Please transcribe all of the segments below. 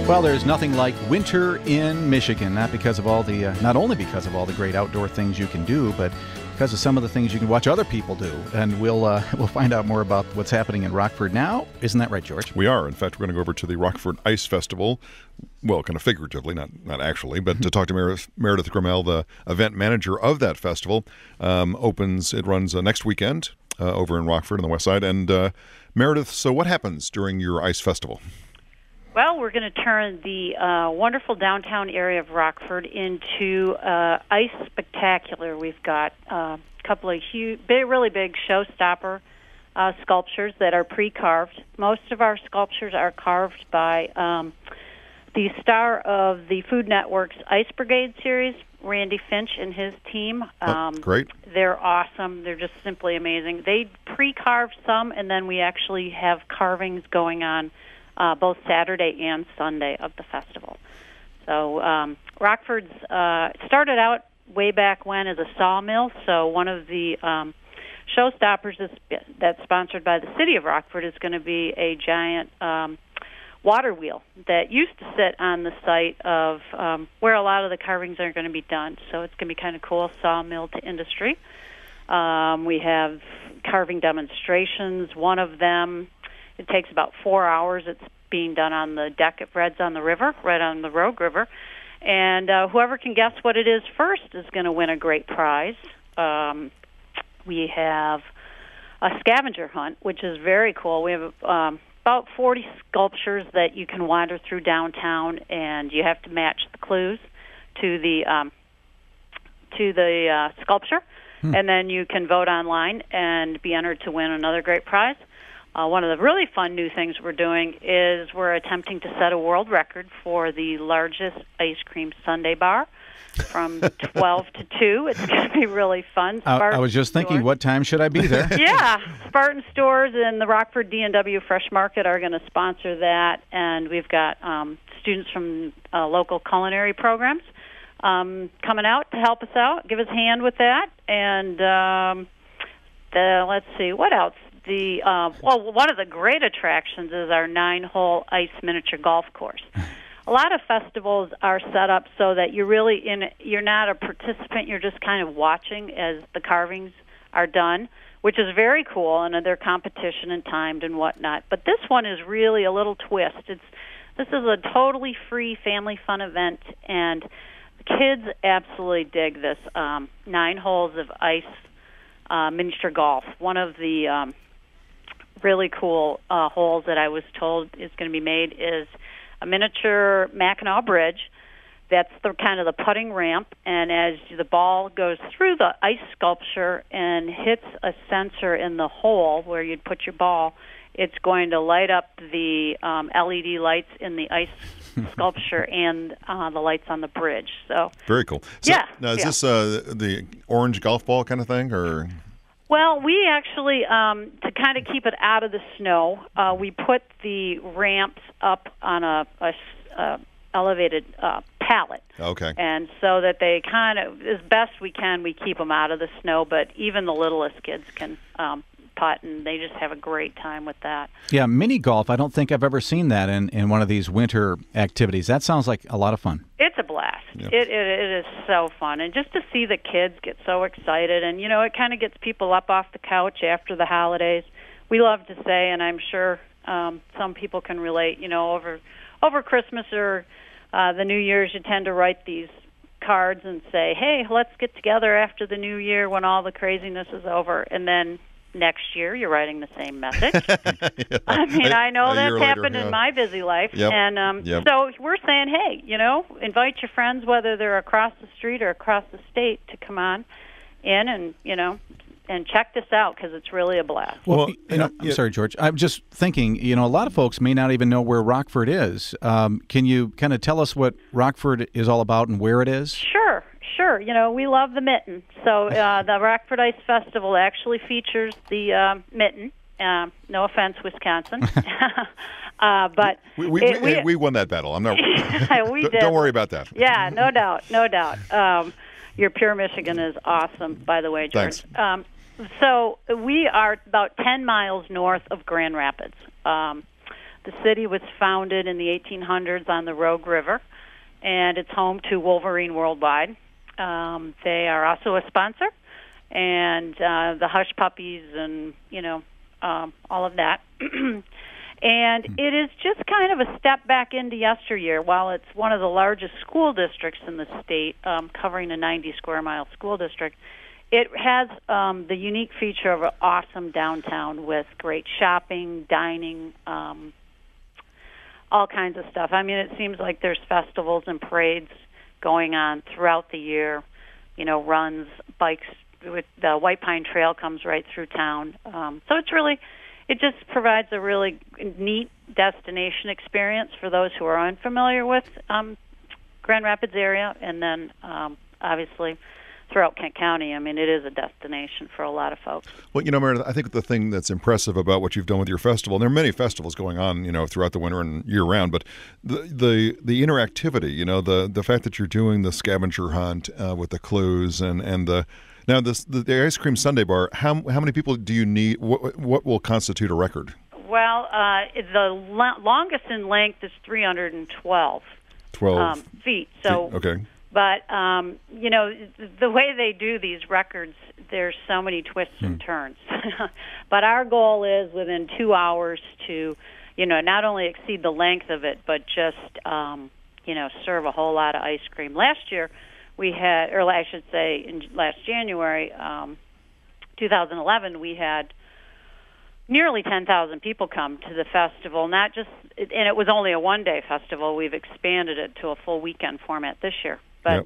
Well, there's nothing like winter in Michigan, not only because of all the great outdoor things you can do, but because of some of the things you can watch other people do. And we'll find out more about what's happening in Rockford now. Isn't that right, George? We are. In fact, we're going to go over to the Rockford Ice Festival. Well, kind of figuratively, not actually, but to talk to Meredith Gremel, the event manager of that festival. It runs next weekend over in Rockford on the west side. And Meredith, so what happens during your ice festival? Well, we're going to turn the wonderful downtown area of Rockford into ice spectacular. We've got a couple of really big showstopper sculptures that are pre-carved. Most of our sculptures are carved by the star of the Food Network's Ice Brigade series, Randy Finch and his team. Great. They're awesome. They're just simply amazing. They pre-carved some, and then we actually have carvings going on both Saturday and Sunday of the festival. So Rockford's started out way back when as a sawmill, so one of the showstoppers that's sponsored by the city of Rockford is going to be a giant water wheel that used to sit on the site of where a lot of the carvings are going to be done. So it's going to be kind of cool, sawmill to industry. We have carving demonstrations. One of them, it takes about 4 hours. It's being done on the deck at Fred's on the river, right on the Rogue River. And whoever can guess what it is first is going to win a great prize. We have a scavenger hunt, which is very cool. We have about 40 sculptures that you can wander through downtown, and you have to match the clues to the sculpture. And then you can vote online and be entered to win another great prize. One of the really fun new things we're doing is we're attempting to set a world record for the largest ice cream sundae bar from 12 to 2. It's going to be really fun. I was just thinking, what time should I be there? Yeah. Spartan Stores and the Rockford D&W Fresh Market are going to sponsor that, and we've got students from local culinary programs coming out to help us out, give us a hand with that. And let's see, what else? One of the great attractions is our 9-hole ice miniature golf course. A lot of festivals are set up so that you're not a participant, you're just kind of watching as the carvings are done, which is very cool, and they're competition and timed and whatnot. But this one is really a little twist. This is a totally free family fun event, and kids absolutely dig this 9 holes of ice miniature golf. One of the really cool holes that I was told is going to be made is a miniature Mackinac Bridge. That's the kind of the putting ramp, and as the ball goes through the ice sculpture and hits a sensor in the hole where you'd put your ball, it's going to light up the LED lights in the ice sculpture and the lights on the bridge. So very cool. So, yeah. Now, is this the orange golf ball kind of thing, or? Well, we actually, to kind of keep it out of the snow, we put the ramps up on a elevated pallet. Okay. And so that they kind of, as best we can, we keep them out of the snow, but even the littlest kids can putt, and they just have a great time with that. Yeah, mini golf, I don't think I've ever seen that in one of these winter activities. That sounds like a lot of fun. It's a blast. Yep. It is so fun. And just to see the kids get so excited, and, it kind of gets people up off the couch after the holidays. We love to say, and I'm sure some people can relate, over Christmas or the New Year's, you tend to write these cards and say, hey, let's get together after the New Year when all the craziness is over. And then next year, you're writing the same message. Yeah. I mean, I know that's happened in my busy life. Yep. And so we're saying, hey, invite your friends, whether they're across the street or across the state, to come on in and, and check this out, because it's really a blast. Well, I'm sorry, George. I'm just thinking, a lot of folks may not even know where Rockford is. Can you kind of tell us what Rockford is all about and where it is? Sure. We love the mitten. So the Rockford Ice Festival actually features the mitten. No offense, Wisconsin. But we won that battle. I'm not. We did. Don't worry about that. Yeah, no doubt. Your Pure Michigan is awesome, by the way, George. Thanks. So we are about 10 miles north of Grand Rapids. The city was founded in the 1800s on the Rogue River, and it's home to Wolverine Worldwide. They are also a sponsor, and the Hush Puppies and, all of that. And it is just kind of a step back into yesteryear. While it's one of the largest school districts in the state, covering a 90-square-mile school district, it has the unique feature of an awesome downtown with great shopping, dining, all kinds of stuff. I mean, it seems like there's festivals and parades going on throughout the year, runs, bikes. With the White Pine Trail comes right through town. So it just provides a really neat destination experience for those who are unfamiliar with Grand Rapids area, and then obviously throughout Kent County. I mean, it is a destination for a lot of folks. Well, Meredith, I think the thing that's impressive about what you've done with your festival, and there are many festivals going on, throughout the winter and year-round, but the interactivity, the fact that you're doing the scavenger hunt with the clues and the now the ice cream sundae bar. How many people do you need? What will constitute a record? Well, the longest in length is 312 feet. So okay. But, the way they do these records, there's so many twists and turns. But our goal is within 2 hours to, not only exceed the length of it, but just, serve a whole lot of ice cream. Last year we had, or I should say last January, 2011, we had nearly 10,000 people come to the festival, and it was only a one-day festival. We've expanded it to a full weekend format this year. But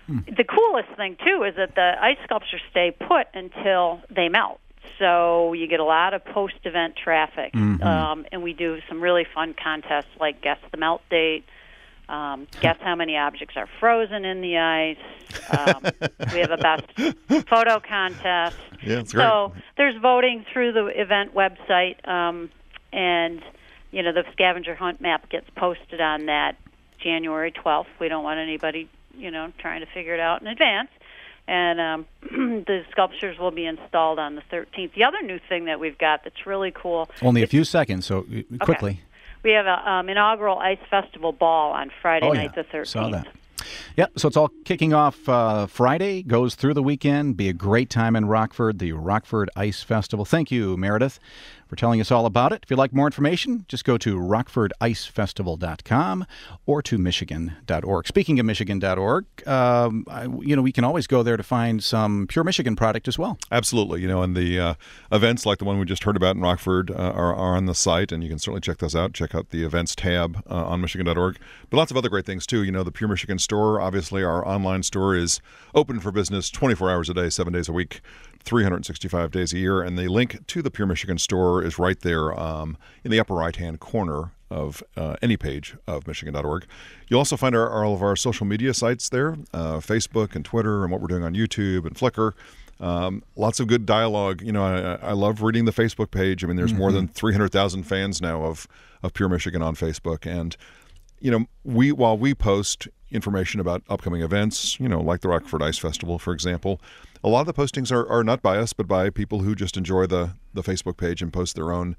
the coolest thing, too, is that the ice sculptures stay put until they melt. So you get a lot of post-event traffic. And we do some really fun contests like Guess the Melt Date, guess how many objects are frozen in the ice. We have a best photo contest. Yeah, that's great. So there's voting through the event website, and, the scavenger hunt map gets posted on that January 12th. We don't want anybody, trying to figure it out in advance. And the sculptures will be installed on the 13th. The other new thing that we've got that's really cool. Only a few seconds, so quickly. Okay. We have an inaugural Ice Festival ball on Friday night the 13th. Saw that. Yeah, so it's all kicking off Friday, goes through the weekend. Be a great time in Rockford, the Rockford Ice Festival. Thank you, Meredith, for telling us all about it. If you'd like more information, just go to rockfordicefestival.com or to michigan.org. Speaking of michigan.org, we can always go there to find some Pure Michigan product as well. Absolutely. And the events like the one we just heard about in Rockford are on the site, and you can certainly check those out. Check out the events tab on michigan.org. But lots of other great things, too. The Pure Michigan store, obviously our online store, is open for business 24 hours a day, 7 days a week, 365 days a year, and the link to the Pure Michigan store is right there in the upper right-hand corner of any page of michigan.org. You'll also find all of our social media sites there, Facebook and Twitter, and what we're doing on YouTube and Flickr. Lots of good dialogue. I love reading the Facebook page. I mean, there's more than 300,000 fans now of Pure Michigan on Facebook, and while we post information about upcoming events, like the Rockford Ice Festival, for example, a lot of the postings are not by us, but by people who just enjoy the Facebook page and post their own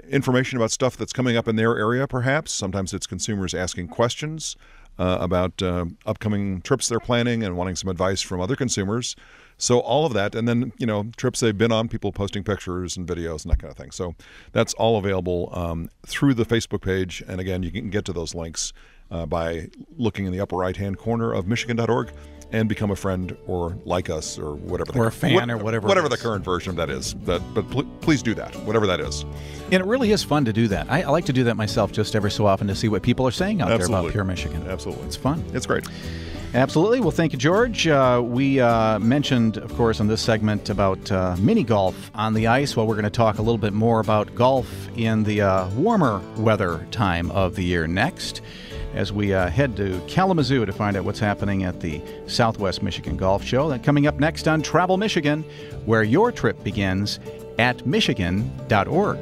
information about stuff that's coming up in their area, perhaps. Sometimes it's consumers asking questions about upcoming trips they're planning and wanting some advice from other consumers. So all of that, and then, trips they've been on, people posting pictures and videos and that kind of thing. So that's all available through the Facebook page. And again, you can get to those links by looking in the upper right-hand corner of michigan.org and become a friend or like us or whatever. Or a fan or whatever. Whatever the current version of that is. But please do that, whatever that is. And it really is fun to do that. I like to do that myself just every so often to see what people are saying out there about Pure Michigan. Absolutely. It's fun. It's great. Absolutely. Well, thank you, George. We mentioned, of course, in this segment about mini golf on the ice. Well, we're going to talk a little bit more about golf in the warmer weather time of the year next, as we head to Kalamazoo to find out what's happening at the Southwest Michigan Golf Show. That coming up next on Travel Michigan, where your trip begins at michigan.org.